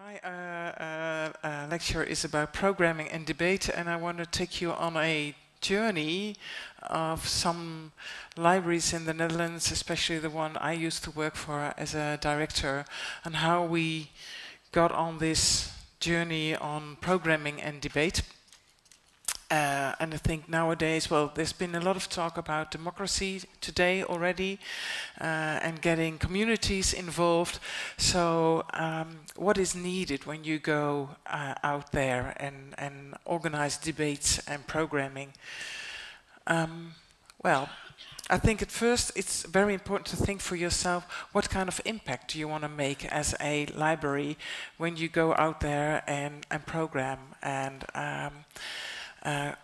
My lecture is about programming and debate, and I want to take you on a journey of some libraries in the Netherlands, especially the one I used to work for as a director, and how we got on this journey on programming and debate. And I think nowadays, well, there's been a lot of talk about democracy today already, and getting communities involved. So what is needed when you go out there and organize debates and programming? Well, I think at first it's very important to think for yourself, what kind of impact do you want to make as a library when you go out there and program? And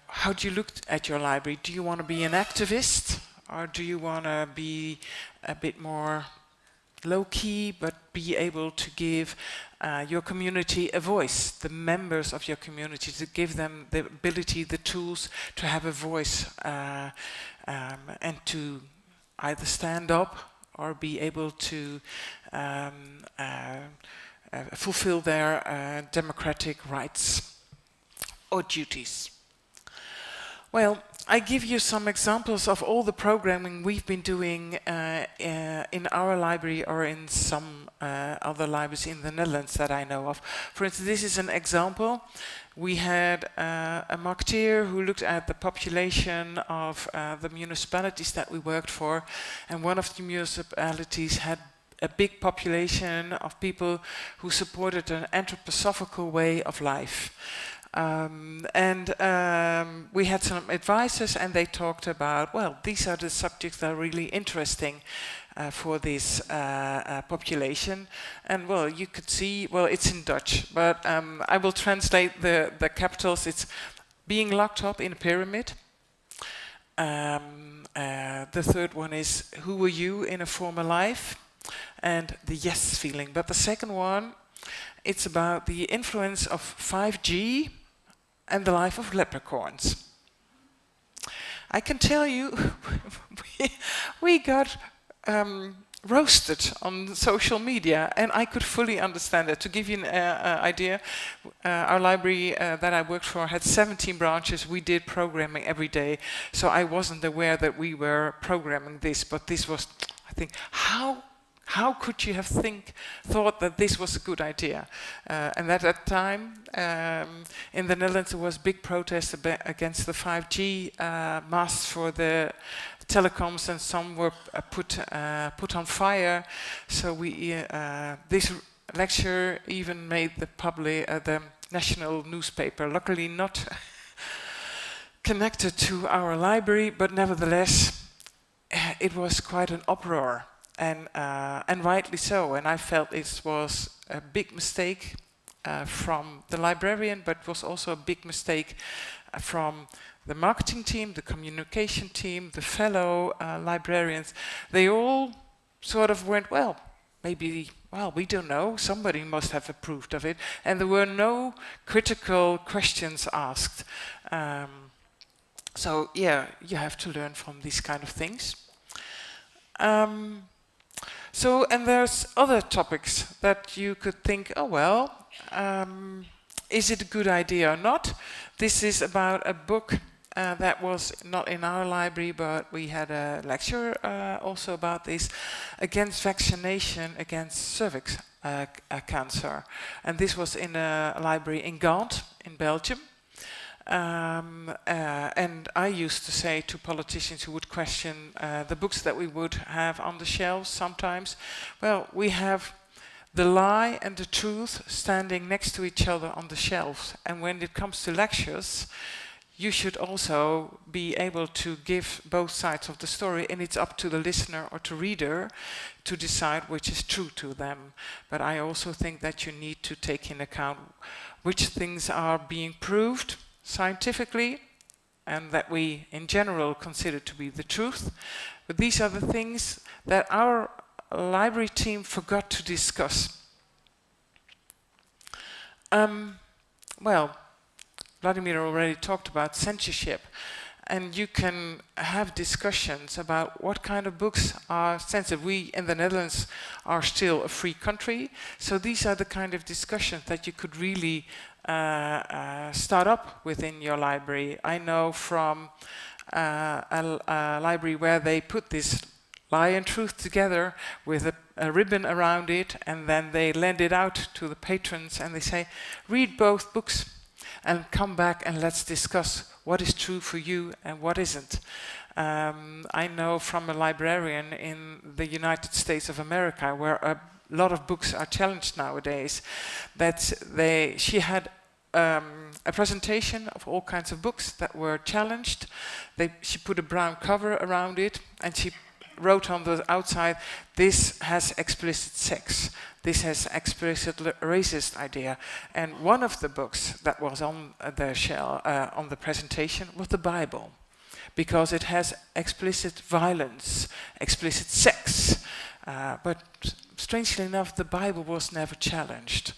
how do you look at your library? Do you want to be an activist, or do you want to be a bit more low-key but be able to give your community a voice, the members of your community, to give them the ability, the tools to have a voice, and to either stand up or be able to fulfill their democratic rights or duties? Well, I give you some examples of all the programming we've been doing in our library or in some other libraries in the Netherlands that I know of. For instance, this is an example. We had a marketeer who looked at the population of the municipalities that we worked for, and one of the municipalities had a big population of people who supported an anthroposophical way of life. We had some advisors, and they talked about, well, these are the subjects that are really interesting for this population. And well, you could see, well, it's in Dutch, but I will translate the capitals. It's being locked up in a pyramid. The third one is, who were you in a former life? And the yes feeling. But the second one, it's about the influence of 5G and the life of leprechauns. I can tell you, we got roasted on social media, and I could fully understand that. To give you an idea, our library that I worked for had 17 branches. We did programming every day, so I wasn't aware that we were programming this, but this was, I think, how could you have thought that this was a good idea? And at that time, in the Netherlands, there was big protest against the 5G masts for the telecoms, and some were put on fire. So this lecture even made the national newspaper. Luckily, not connected to our library, but nevertheless, it was quite an uproar. And rightly so, and I felt it was a big mistake from the librarian, but it was also a big mistake from the marketing team, the communication team, the fellow librarians. They all sort of went, well, maybe, well, we don't know, somebody must have approved of it, and there were no critical questions asked. So yeah, you have to learn from these kind of things. And there's other topics that you could think, oh well, is it a good idea or not? This is about a book that was not in our library, but we had a lecture also about this, against vaccination against cervix cancer. And this was in a library in Ghent, in Belgium. And I used to say to politicians who would question the books that we would have on the shelves sometimes, well, we have the lie and the truth standing next to each other on the shelves. And when it comes to lectures, you should also be able to give both sides of the story, and it's up to the listener or to reader to decide which is true to them. But I also think that you need to take in account which things are being proved scientifically, and that we in general consider to be the truth. But these are the things that our library team forgot to discuss. Well, Vladimir already talked about censorship. and you can have discussions about what kind of books are sensitive. We in the Netherlands are still a free country, so these are the kind of discussions that you could really start up within your library. I know from a library where they put this Lie and Truth together with a ribbon around it, and then they lend it out to the patrons and they say, read both books and come back and let's discuss what is true for you and what isn't. I know from a librarian in the United States of America, where a lot of books are challenged nowadays, that she had a presentation of all kinds of books that were challenged. She put a brown cover around it, and she wrote on the outside, this has explicit sex, this has explicit racist idea. And one of the books that was on the on the presentation was the Bible, because it has explicit violence, explicit sex. But strangely enough, the Bible was never challenged.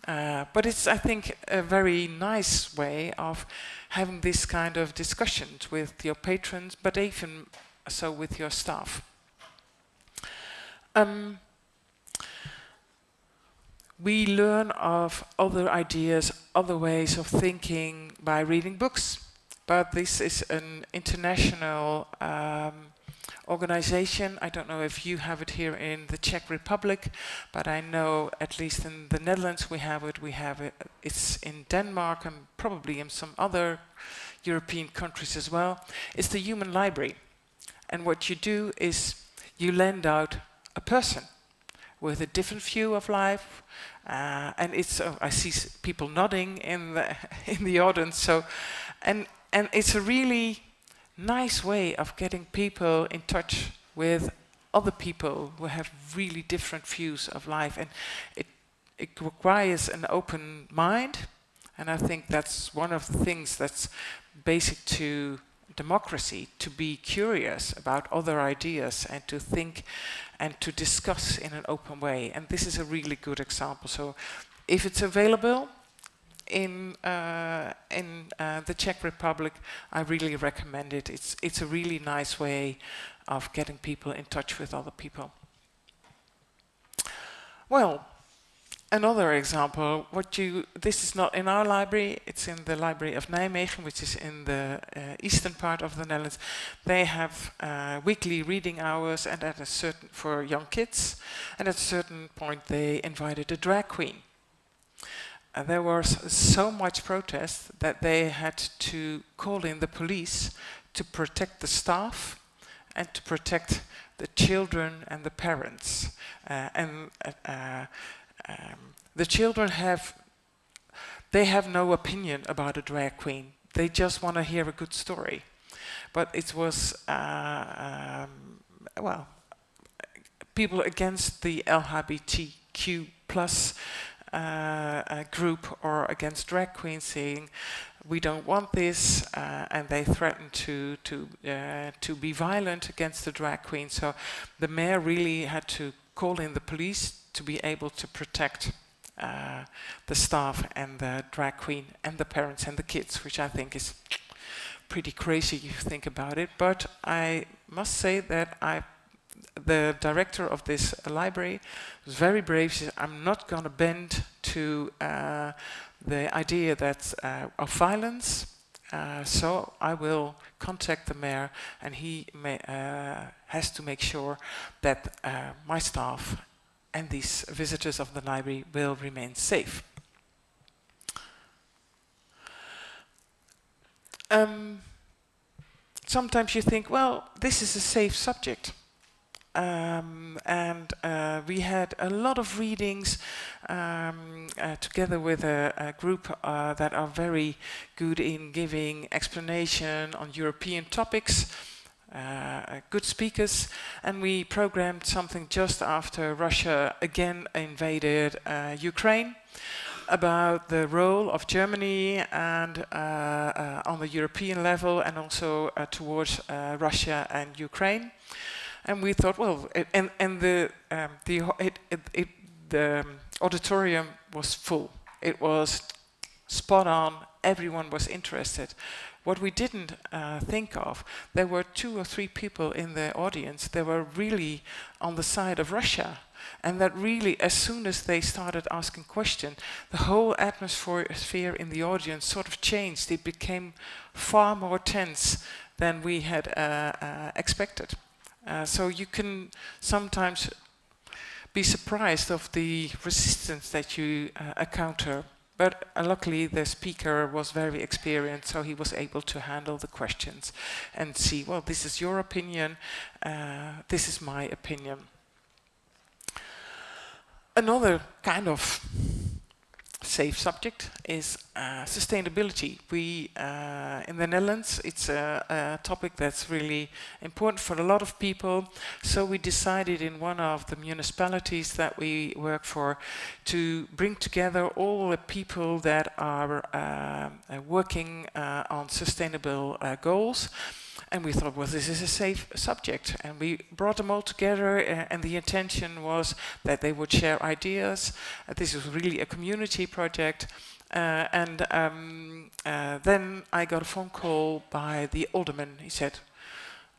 But it's, I think, a very nice way of having this kind of discussions with your patrons, but even so with your staff. We learn of other ideas, other ways of thinking by reading books, but this is an international organization. I don't know if you have it here in the Czech Republic, but I know at least in the Netherlands we have it. It's in Denmark and probably in some other European countries as well. It's the Human Library. And what you do is you lend out a person with a different view of life, and it's. I see people nodding in the audience. So, and it's a really nice way of getting people in touch with other people who have really different views of life, and it requires an open mind. And I think that's one of the things that's basic to democracy, to be curious about other ideas and to think and to discuss in an open way. And this is a really good example. So if it's available in the Czech Republic, I really recommend it. It's a really nice way of getting people in touch with other people. Well, another example, this is not in our library, it's in the library of Nijmegen, which is in the eastern part of the Netherlands. They have weekly reading hours, and for young kids, and at a certain point they invited a drag queen. There was so much protest that they had to call in the police to protect the staff and to protect the children and the parents. The children have no opinion about a drag queen. They just want to hear a good story. But it was, well, people against the LGBTQ plus group or against drag queens saying, we don't want this, and they threatened to be violent against the drag queen. So the mayor really had to call in the police to be able to protect the staff and the drag queen and the parents and the kids, which I think is pretty crazy if you think about it. But I must say that the director of this library was very brave. She said, I'm not going to bend to the idea that of violence, so I will contact the mayor, and he has to make sure that my staff and these visitors of the library will remain safe. Sometimes you think, well, this is a safe subject. We had a lot of readings together with a group that are very good in giving explanation on European topics. Good speakers, and we programmed something just after Russia again invaded Ukraine about the role of Germany and on the European level, and also towards Russia and Ukraine. And we thought, well, the auditorium was full. It was spot on. Everyone was interested. what we didn't think of, there were 2 or 3 people in the audience that were really on the side of Russia. And that really, as soon as they started asking questions, the whole atmosphere in the audience sort of changed. It became far more tense than we had expected. So you can sometimes be surprised of the resistance that you encounter. But luckily the speaker was very experienced, so he was able to handle the questions and see, well, this is your opinion, this is my opinion. Another kind of safe subject is sustainability. We, in the Netherlands, it's a topic that's really important for a lot of people. So we decided in one of the municipalities that we work for to bring together all the people that are working on sustainable goals. And we thought, well, this is a safe subject. And we brought them all together, and the intention was that they would share ideas. This was really a community project. Then I got a phone call by the alderman. He said,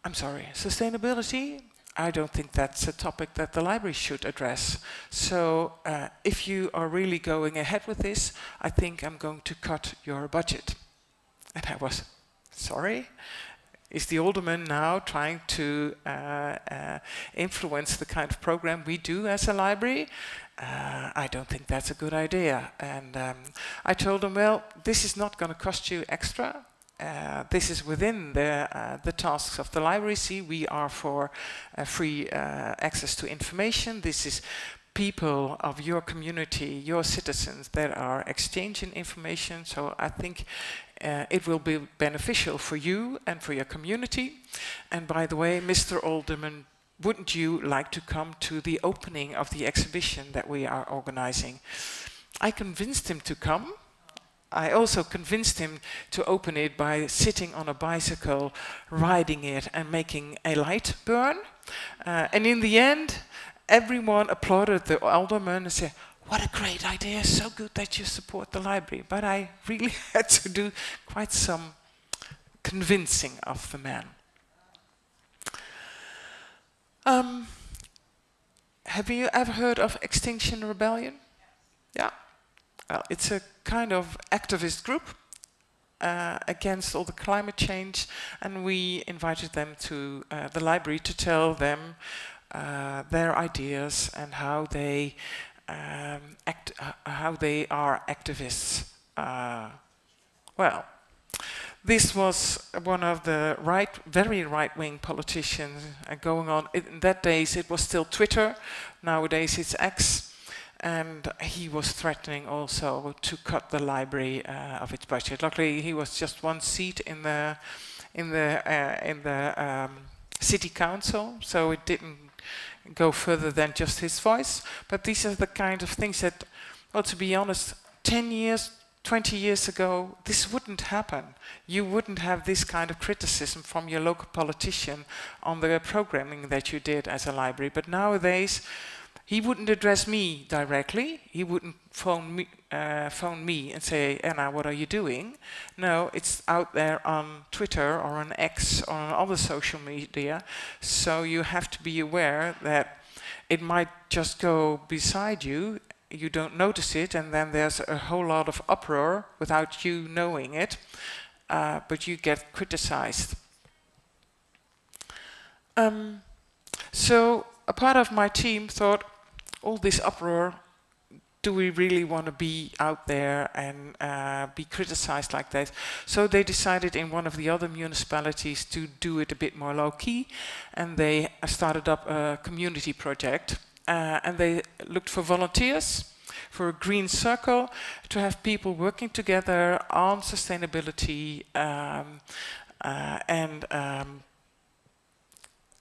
I'm sorry, sustainability? I don't think that's a topic that the library should address. So if you are really going ahead with this, I think I'm going to cut your budget. And I was, sorry? Is the alderman now trying to influence the kind of program we do as a library? I don't think that's a good idea. And I told him, well, this is not going to cost you extra. This is within the tasks of the library. See, we are for free access to information. This is people of your community, your citizens that are exchanging information. So I think it will be beneficial for you and for your community. And by the way, Mr. Alderman, wouldn't you like to come to the opening of the exhibition that we are organizing? I convinced him to come. I also convinced him to open it by sitting on a bicycle, riding it and making a light burn. And in the end, everyone applauded the alderman and said, what a great idea, so good that you support the library. But I really had to do quite some convincing of the man. Have you ever heard of Extinction Rebellion? Yeah. Well, it's a kind of activist group against all the climate change, and we invited them to the library to tell them their ideas and how they how they are activists. Well, this was one of the very right-wing politicians going on. In that days, it was still Twitter. Nowadays, it's X. And he was threatening also to cut the library of its budget. Luckily, he was just one seat in the city council, so it didn't go further than just his voice. But these are the kind of things that, well, to be honest, 10 years, 20 years ago, this wouldn't happen. You wouldn't have this kind of criticism from your local politician on the programming that you did as a library. But nowadays, he wouldn't address me directly. He wouldn't phone me and say, Erna, what are you doing? No, it's out there on Twitter or on X or on other social media. So you have to be aware that it might just go beside you. You don't notice it, and then there's a whole lot of uproar without you knowing it. But you get criticized. So a part of my team thought, all this uproar, do we really want to be out there and be criticized like that? So they decided in one of the other municipalities to do it a bit more low-key, and they started up a community project. And they looked for volunteers, for a green circle, to have people working together on sustainability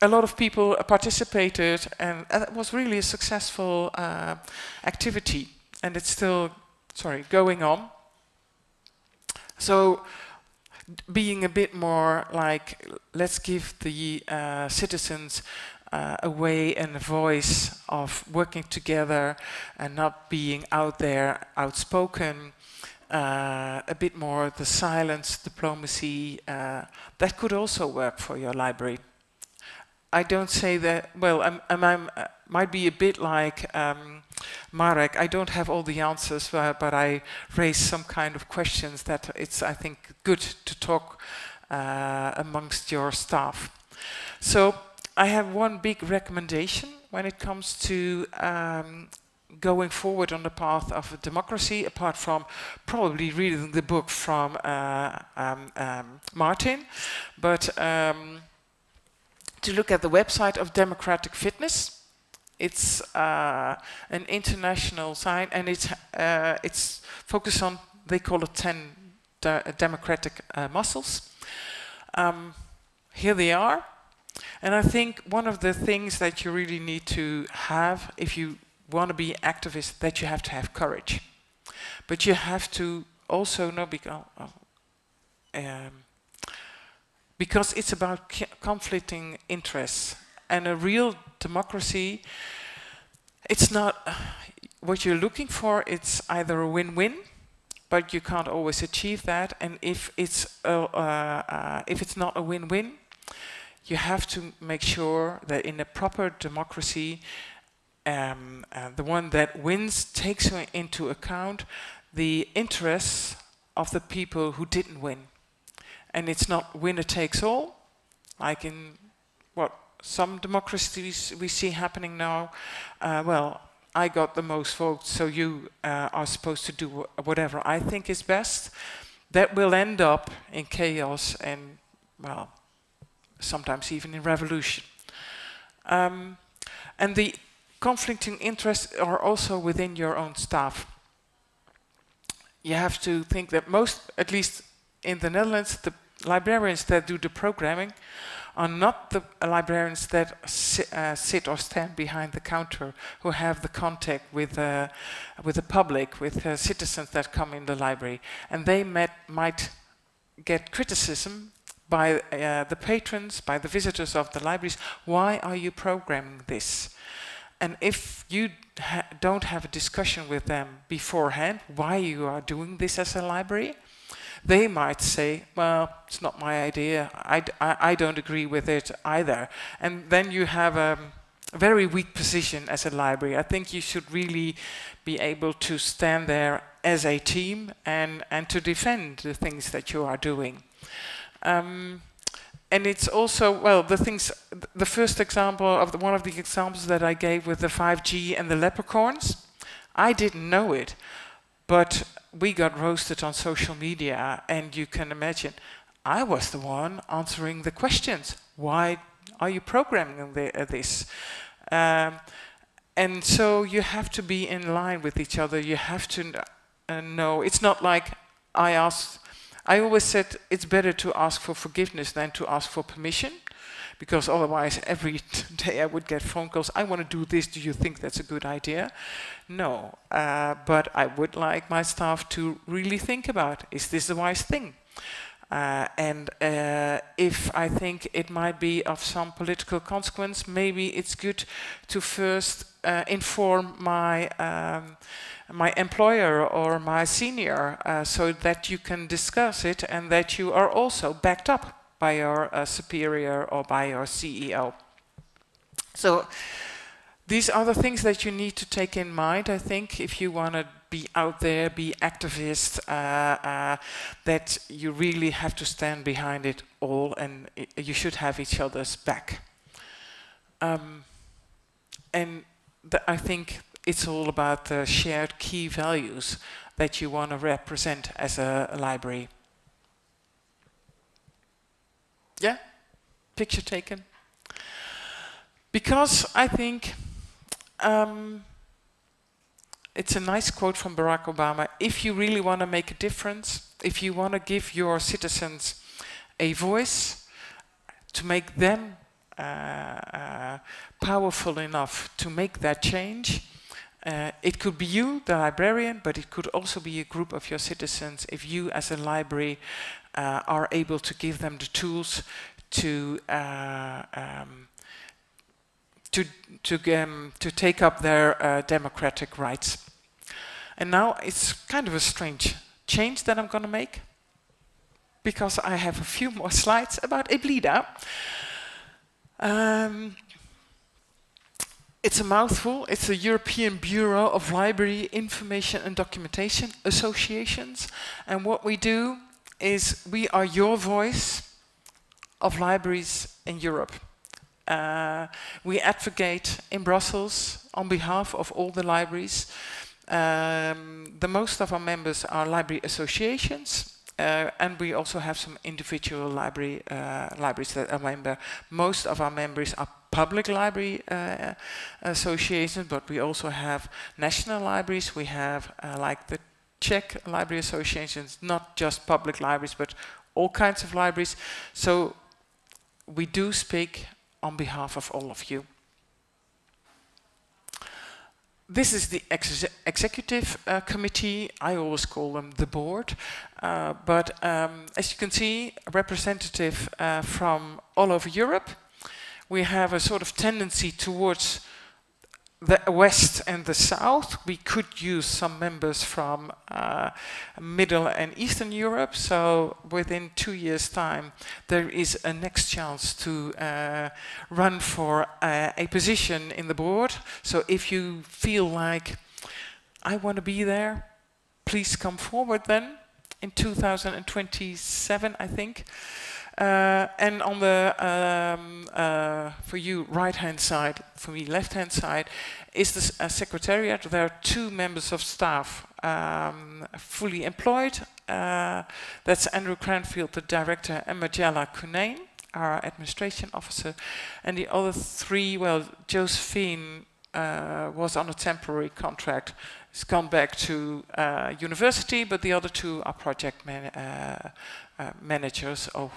a lot of people participated, and it was really a successful activity, and it's still, going on. So, being a bit more like, let's give the citizens a way and a voice of working together and not being out there outspoken. a bit more the silence, diplomacy, that could also work for your library. I don't say that, well, I'm might be a bit like Marek. I don't have all the answers, but I raise some kind of questions that it's, I think, good to talk amongst your staff. So I have one big recommendation when it comes to going forward on the path of democracy, apart from probably reading the book from Martin, but to look at the website of Democratic Fitness. It's an international site, and it's focused on, they call it 10 democratic muscles. Here they are, and I think one of the things that you really need to have if you want to be activist, that you have to have courage, but you have to also know because it's about conflicting interests. And a real democracy, it's not what you're looking for. It's either a win-win, but you can't always achieve that. And if it's not a win-win, you have to make sure that in a proper democracy, the one that wins takes into account the interests of the people who didn't win. And it's not winner takes all, like in what some democracies we see happening now. Well, I got the most votes, so you are supposed to do whatever I think is best. That will end up in chaos and, well, sometimes even in revolution. And the conflicting interests are also within your own staff. You have to think that most, at least in the Netherlands, the librarians that do the programming are not the librarians that sit or stand behind the counter, who have the contact with the public, with citizens that come in the library. And they might get criticism by the patrons, by the visitors of the libraries. Why are you programming this? And if you don't have a discussion with them beforehand, why you are doing this as a library, they might say, well, it's not my idea, I don't agree with it either. And then you have a very weak position as a library. I think you should really be able to stand there as a team and to defend the things that you are doing. And it's also, well, the first example of one of the examples that I gave with the 5G and the leprechauns, I didn't know it, but we got roasted on social media, and you can imagine, I was the one answering the questions. Why are you programming this? And so you have to be in line with each other. You have to know. It's not like I always said it's better to ask for forgiveness than to ask for permission, because otherwise every day I would get phone calls. I want to do this. Do you think that's a good idea? No, but I would like my staff to really think about, is this the wise thing? And if I think it might be of some political consequence, maybe it's good to first inform my my employer or my senior, so that you can discuss it and that you are also backed up by your superior or by your CEO. So these are the things that you need to take in mind, I think, if you want to be out there, be activist, that you really have to stand behind it all, and you should have each other's back. And I think it's all about the shared key values that you want to represent as a library. Yeah? Picture taken? Because I think it's a nice quote from Barack Obama. If you really want to make a difference, if you want to give your citizens a voice, to make them powerful enough to make that change, it could be you, the librarian, but it could also be a group of your citizens. If you as a library are able to give them the tools to take up their democratic rights. And now it's kind of a strange change that I'm going to make, because I have a few more slides about Eblida. It's a mouthful. It's the European Bureau of Library Information and Documentation Associations. And what we do is we are your voice of libraries in Europe. We advocate in Brussels on behalf of all the libraries. The most of our members are library associations. And we also have some individual libraries that are member. Most of our members are public library associations, but we also have national libraries. We have like the Czech library associations, not just public libraries, but all kinds of libraries. So we do speak on behalf of all of you. This is the executive committee. I always call them the board. But as you can see, a representative from all over Europe. We have a sort of tendency towards the west and the south. We could use some members from Middle and Eastern Europe. So within 2 years' time, there is a next chance to run for a position in the board. So if you feel like, I want to be there, please come forward then in 2027, I think. And on the, for you, right-hand side, for me, left-hand side, is the secretariat. There are 2 members of staff fully employed. That's Andrew Cranfield, the director, and Marjella Cunane, our administration officer. And the other 3, well, Josephine was on a temporary contract. Has gone back to university, but the other 2 are project managers or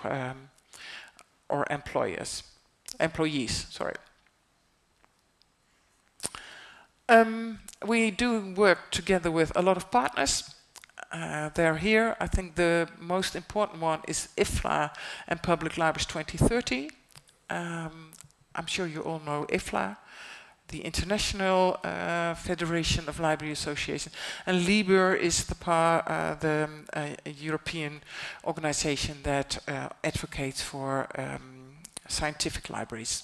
employees. Sorry. We do work together with a lot of partners. They're here. I think the most important one is IFLA and Public Libraries 2030. I'm sure you all know IFLA, the International Federation of Library Associations, and LIBER is the European organization that advocates for scientific libraries.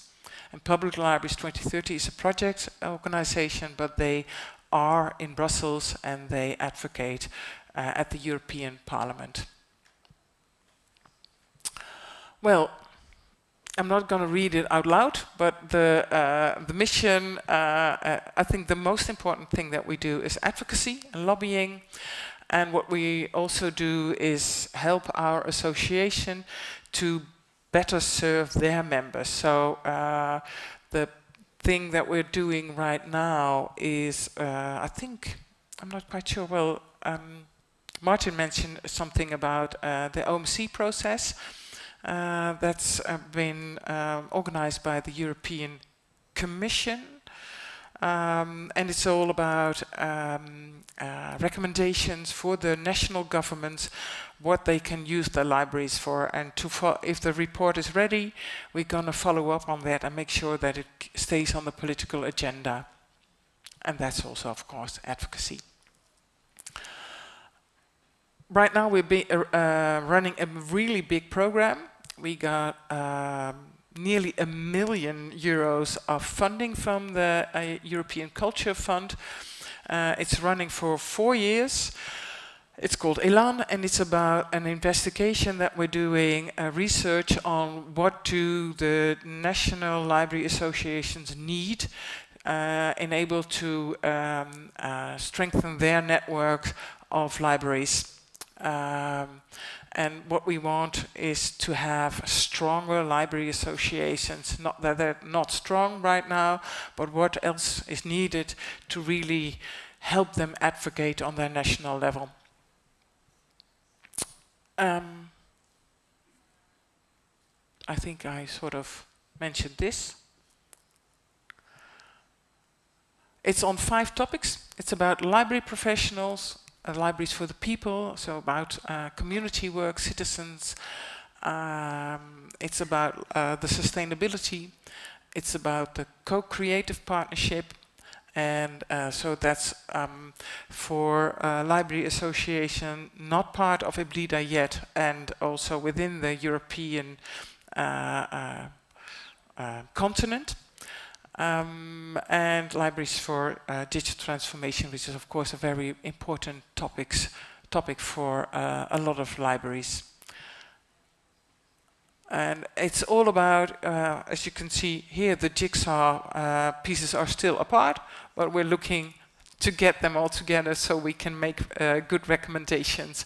And Public Libraries 2030 is a project organization, but they are in Brussels and they advocate at the European Parliament. Well, I'm not going to read it out loud, but the mission, I think the most important thing that we do is advocacy and lobbying. And what we also do is help our association to better serve their members. So the thing that we're doing right now is, I think, I'm not quite sure, well, Martin mentioned something about the OMC process. That's been organized by the European Commission, and it's all about recommendations for the national governments, what they can use their libraries for, and if the report is ready, we're going to follow up on that and make sure that it stays on the political agenda. And that's also, of course, advocacy. Right now we're running a really big program. We got nearly €1 million of funding from the European Culture Fund. It's running for 4 years. It's called Elan, and it's about an investigation that we're doing, research on what do the national library associations need enable to strengthen their network of libraries. And what we want is to have stronger library associations, not that they're not strong right now, but what else is needed to really help them advocate on their national level. I think I sort of mentioned this. It's on 5 topics. It's about library professionals, libraries for the people, so about community work, citizens. It's about the sustainability. It's about the co-creative partnership, And so that's for Library Association, not part of EBLIDA yet, and also within the European continent. And Libraries for Digital Transformation, which is of course a very important topic for a lot of libraries. And it's all about, as you can see here, the jigsaw pieces are still apart, but we're looking to get them all together so we can make good recommendations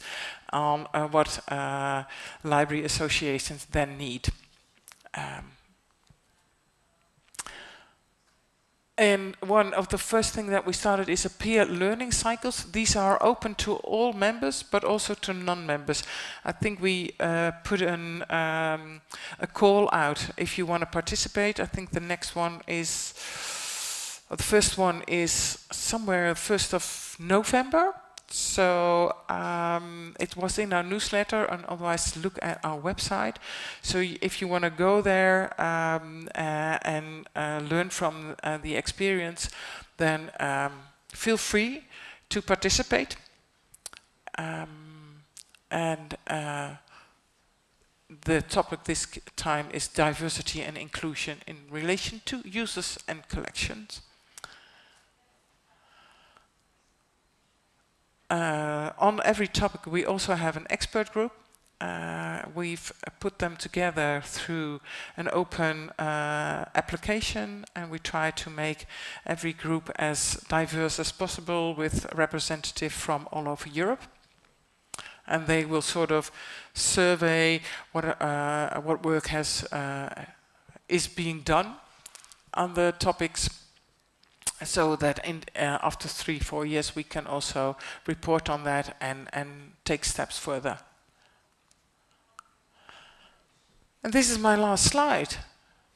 on what library associations then need. And one of the first things that we started is a peer learning cycles. These are open to all members, but also to non-members. I think we put a call out if you want to participate. I think the next one is, the first one is somewhere 1st of November. So it was in our newsletter, and otherwise look at our website. So if you want to go there and learn from the experience, then feel free to participate. And the topic this time is diversity and inclusion in relation to users and collections. On every topic we also have an expert group. We've put them together through an open application, and we try to make every group as diverse as possible with a representative from all over Europe. And they will sort of survey what work is being done on the topics, so that after 3-4 years we can also report on that and take steps further. And this is my last slide.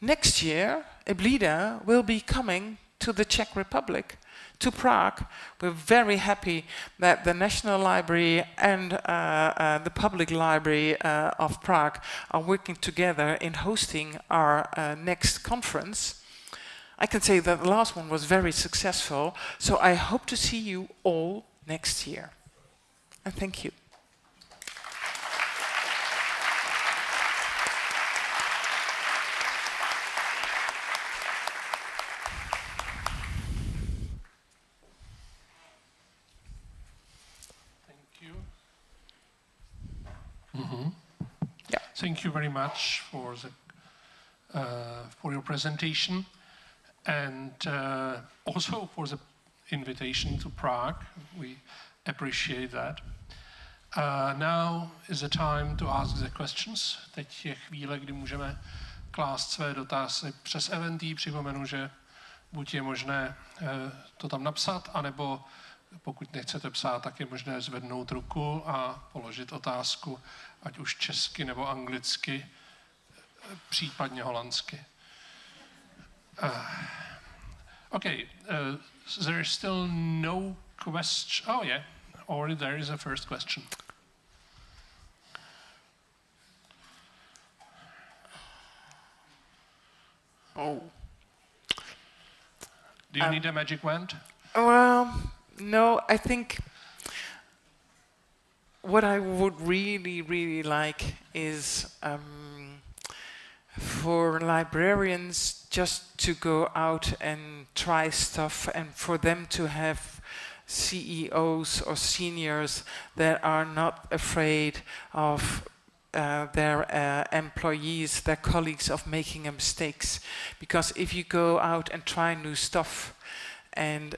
Next year, EBLIDA will be coming to the Czech Republic, to Prague. We're very happy that the National Library and the Public Library of Prague are working together in hosting our next conference. I can say that the last one was very successful, so I hope to see you all next year. And thank you. Thank you. Yeah. Thank you very much for your presentation. And also for the invitation to Prague. We appreciate that. Now is the time to ask the questions. Teď je chvíle, kdy můžeme klást své dotazy přes eventy. Připomenu, že buď je možné to tam napsat, anebo pokud nechcete psát, tak je možné zvednout ruku a položit otázku, ať už česky nebo anglicky, případně holandsky. Okay, there is still no question. Oh yeah, already there is a first question. Oh. Do you need a magic wand? Well, no, I think what I would really like is for librarians just to go out and try stuff, and for them to have CEOs or seniors that are not afraid of their employees, their colleagues, of making mistakes. Because if you go out and try new stuff and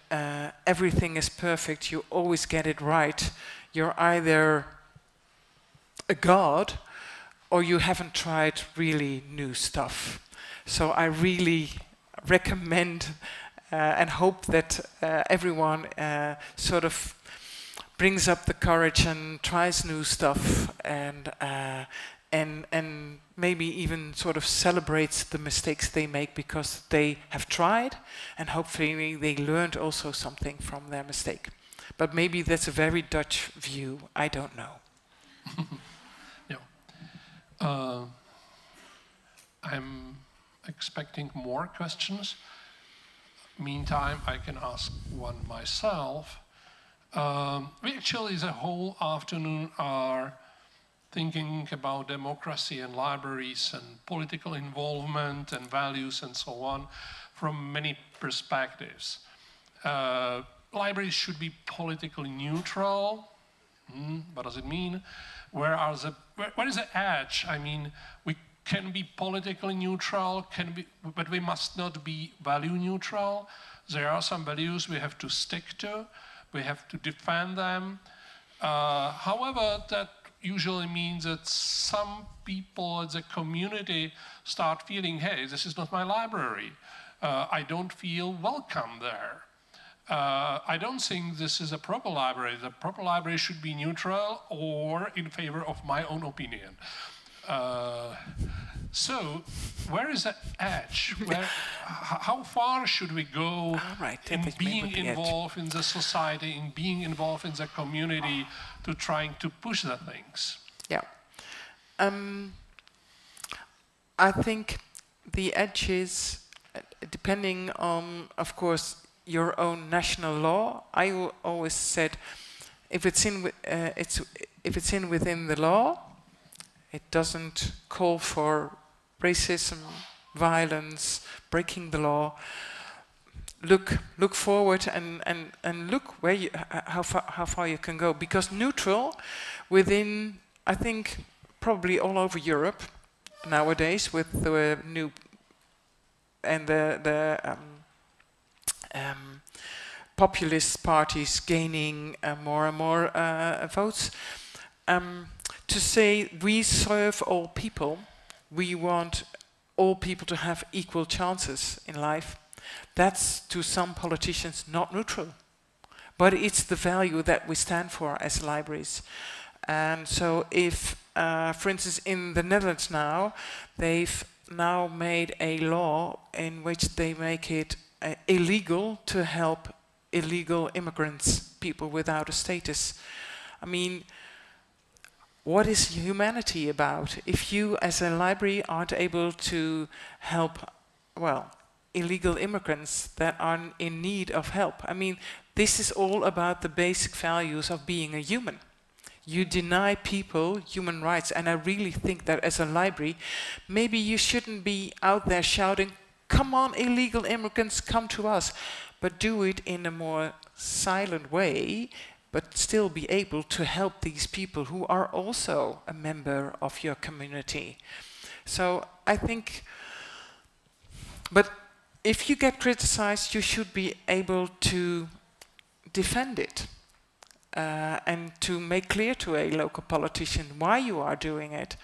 everything is perfect, you always get it right, you're either a god or you haven't tried really new stuff. So I really recommend and hope that everyone sort of brings up the courage and tries new stuff, and maybe even sort of celebrates the mistakes they make because they have tried, and hopefully they learned also something from their mistake. But maybe that's a very Dutch view, I don't know. I'm expecting more questions. meantime, I can ask one myself. We actually, the whole afternoon, are thinking about democracy and libraries and political involvement and values and so on from many perspectives. Libraries should be politically neutral. What does it mean? Where is the edge? I mean, we can be politically neutral, but we must not be value neutral. There are some values we have to stick to. We have to defend them. However, that usually means that some people at the community start feeling, hey, this is not my library. I don't feel welcome there. I don't think this is a proper library. The proper library should be neutral or in favor of my own opinion. So, where is the edge? How far should we go in being involved in the society, in being involved in the community, to trying to push the things? Yeah. I think the edge is depending on, of course, your own national law. I always said, if it's in within the law, it doesn't call for racism, violence, breaking the law. Look forward and look where how far you can go. Because neutral, within, I think probably all over Europe nowadays, with the new and the populist parties gaining more and more votes. To say we serve all people, we want all people to have equal chances in life, that's to some politicians not neutral. But it's the value that we stand for as libraries. And so if, for instance, in the Netherlands now, they've now made a law in which they make it illegal to help illegal immigrants, people without a status. I mean, what is humanity about? If you as a library aren't able to help, well, illegal immigrants that are in need of help. I mean, this is all about the basic values of being a human. You deny people human rights, and I really think that as a library, maybe you shouldn't be out there shouting, come on, illegal immigrants, come to us, but do it in a more silent way, but still be able to help these people who are also a member of your community. So I think, but if you get criticized, you should be able to defend it and to make clear to a local politician why you are doing it.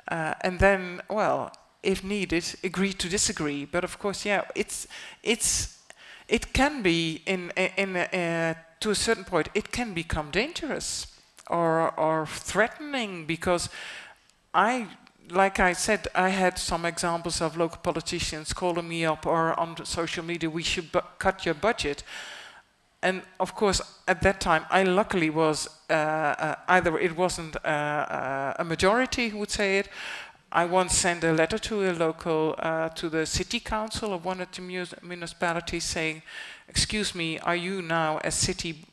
And then, well, if needed, agree to disagree. But of course, yeah, it can be to a certain point, it can become dangerous or threatening, because like I said, I had some examples of local politicians calling me up or on social media, we should cut your budget. And of course, at that time, I luckily was, either it wasn't a majority who would say it. I once sent a letter to a local, to the city council of one of the municipalities saying, excuse me, are you now as city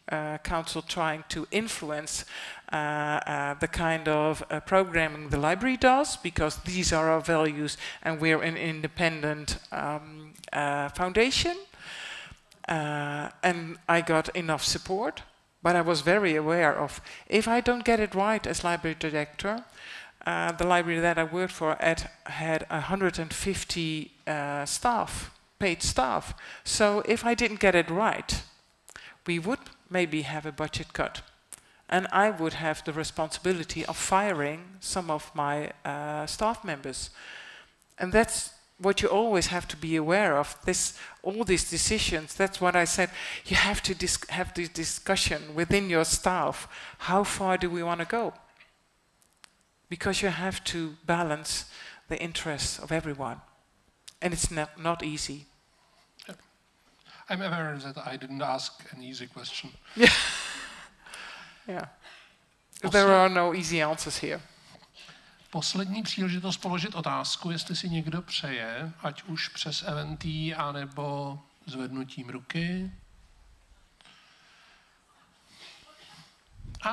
council trying to influence the kind of programming the library does? Because these are our values and we're an independent foundation. And I got enough support, but I was very aware of, if I don't get it right as library director, the library that I worked for had 150 staff, paid staff. So if I didn't get it right, we would maybe have a budget cut. And I would have the responsibility of firing some of my staff members. And that's what you always have to be aware of. All these decisions, that's what I said, you have to have this discussion within your staff. How far do we want to go? Because you have to balance the interests of everyone. And it's not easy. Yeah. I'm aware that I didn't ask an easy question. Yeah. Yeah. There are no easy answers here. Poslední příležitost položit otázku, jestli si někdo přeje, ať už přes event, anebo zvednutím ruky.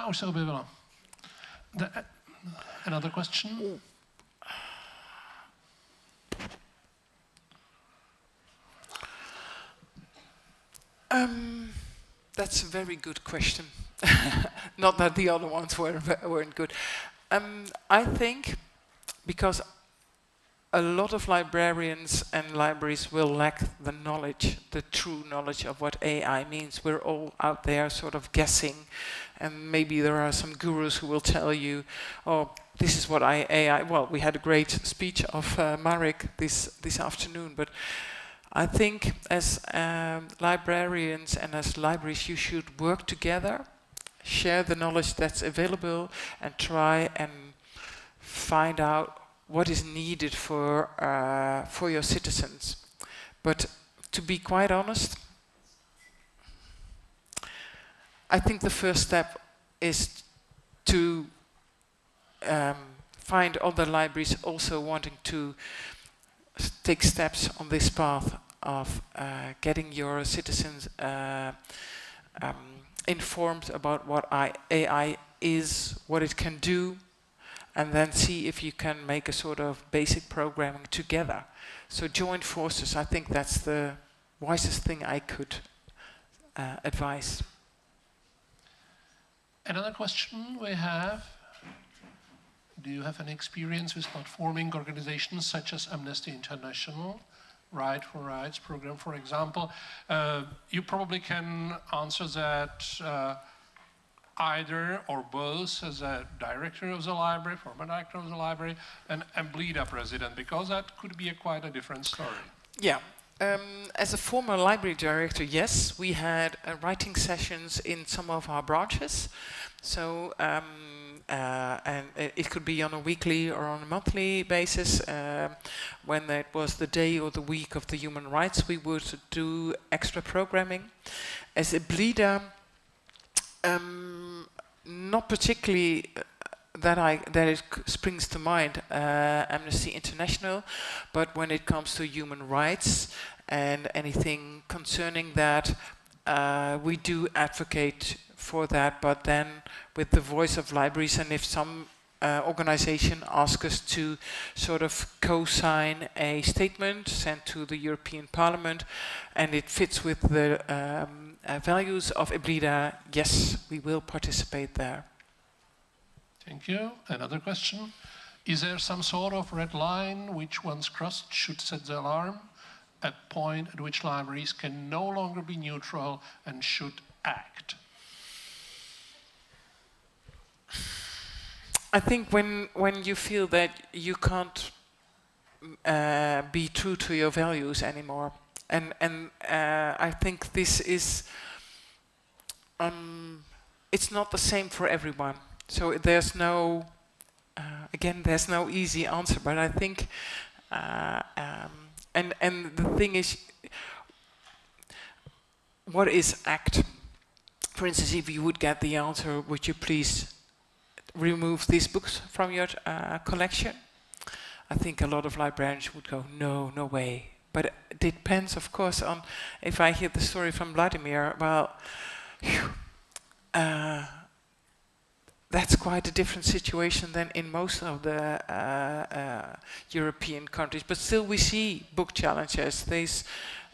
Už se objevila. Another question? That's a very good question. Not that the other ones weren't good. I think because a lot of librarians and libraries will lack the knowledge, the true knowledge of what AI means. We're all out there sort of guessing, and maybe there are some gurus who will tell you, oh, this is what AI... Well, we had a great speech of Marek this afternoon, but I think as librarians and as libraries you should work together, share the knowledge that's available, and try and find out what is needed for your citizens. But to be quite honest, I think the first step is to find other libraries also wanting to take steps on this path of getting your citizens informed about what AI is, what it can do, and then see if you can make a sort of basic programming together. So join forces, I think that's the wisest thing I could advise. Another question we have: do you have any experience with platforming organizations such as Amnesty International, Right for Rights program, for example? You probably can answer that either or both as a director of the library, former director of the library, and Bleeda president, because that could be quite a different story. Yeah. As a former library director, yes, we had writing sessions in some of our branches. So, and it could be on a weekly or on a monthly basis. When it was the day or the week of the human rights, we would do extra programming. As a Bleeda, not particularly that it springs to mind, Amnesty International, but when it comes to human rights and anything concerning that, we do advocate for that, but then with the voice of libraries, and if some organization asks us to sort of co-sign a statement sent to the European Parliament, and it fits with the values of Bleeda, yes, we will participate there. Thank you. Another question. Is there some sort of red line which once crossed should set the alarm? A point at which libraries can no longer be neutral and should act? I think when you feel that you can't be true to your values anymore, and I think this is it's not the same for everyone. So there's no again, there's no easy answer, but I think and the thing is, what is ACT? For instance, if you would get the answer, would you please remove these books from your collection? I think a lot of librarians would go, no, no way. But it depends, of course, on if I hear the story from Vladimir. Well, that's quite a different situation than in most of the European countries. But still, we see book challenges.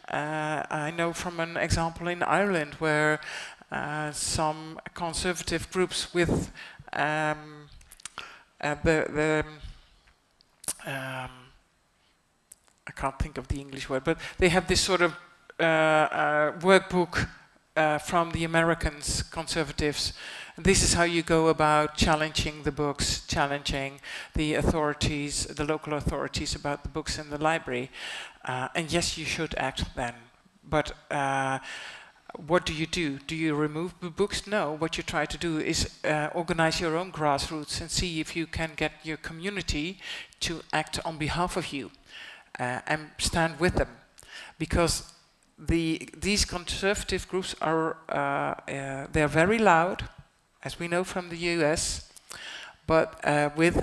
I know from an example in Ireland where some conservative groups with I can't think of the English word, but they have this sort of workbook from the Americans, conservatives. This is how you go about challenging the books, challenging the authorities, the local authorities about the books in the library. And yes, you should act then. But what do? Do you remove the books? No. What you try to do is organize your own grassroots and see if you can get your community to act on behalf of you and stand with them. Because these conservative groups are they're very loud, as we know from the US, but with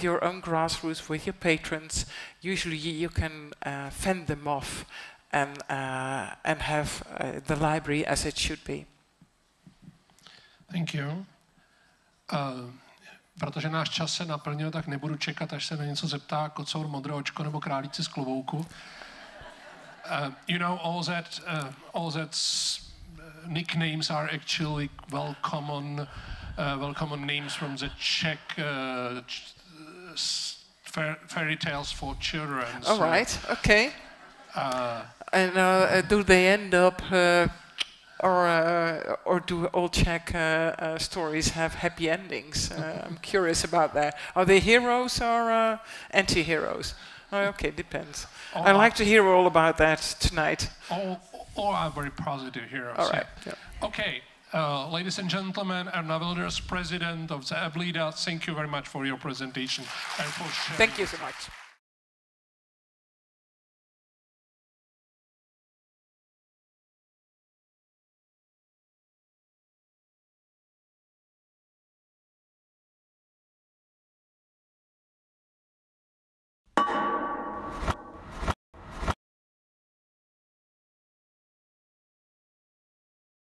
your own grassroots, with your patrons, usually you can fend them off and have the library as it should be. Thank you. Protože náš čas se naplnil, tak nebudu čekat, až se na něco zeptá kocour, modré očko nebo králíci z klobouku. You know, all that nicknames are actually well common names from the Czech fairy tales for children. All right, okay. And do they end up, or do all Czech stories have happy endings? I'm curious about that. Are they heroes or anti-heroes? Oh, okay, depends. I'd like to hear all about that tonight. All are very positive heroes. All right. Yeah. Okay, ladies and gentlemen, Erna Winters, president of the Ablida, thank you very much for your presentation and for sharing. Thank you so much.